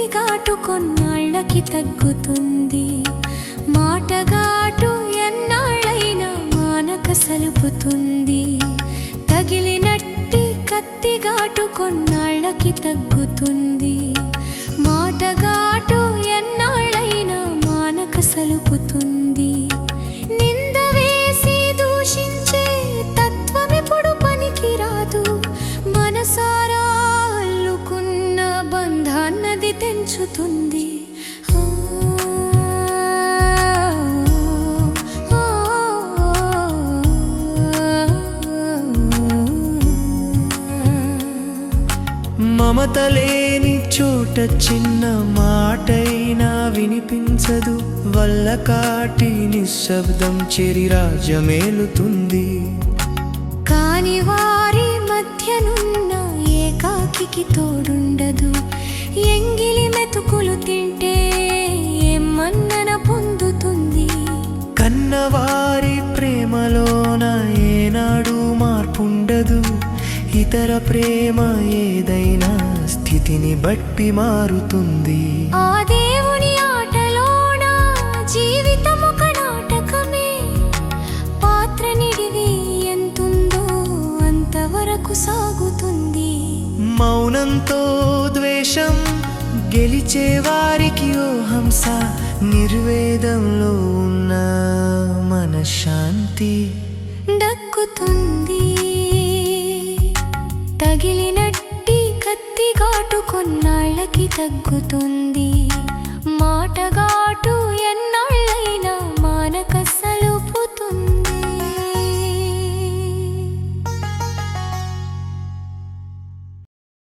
కత్తిగాటు కొన్నాళ్ళకి తగ్గుతుంది. మాటగాటు ఎన్నాళ్ళైనా మానక సలుపుతుంది. తగిలినట్టి కత్తిగాటు కొన్నాళ్ళకి తగ్గుతుంది. మాటగాటు ఎన్నాళ్ళైనా మానక సలుపుతుంది. నింద వేసి దూషించే తత్వమిప్పుడు పనికిరాదు. మనసారా అల్లుకున్న బంధాన్నది తెంచుతుంది. మమత లేని చోట చిన్న మాటైనా వినిపించదు. వల్ల కాటి నిశ్శబ్దం చెరి రాజ్యమేలుతుంది. కాని వారి మధ్యనున్న ఏకాకికి తోడుండదు. ఎంగిలి మెతుకులు తింటే మన్నన పొందుతుంది. కన్నవారి ప్రేమలోన ఏనాడు మార్పుండదు. ఇతర ప్రేమ ఏదైనా స్థితిని బట్టి మారుతుంది. ఆ దేవుని ఆటలోన జీవితం ఒక నాటకమే. పాత్ర నిడివి ఎంతుందో అంతవరకు సాగుతుంది. మౌనంతో ద్వేషం గెలిచే వారికి ఓ హంస. నిర్వేదంలో ఉన్న మనశ్శాంతి దక్కుతుంది. తగిలినట్టి కత్తిగాటు కొన్నాళ్ళకి తగ్గుతుంది. మాటగాటు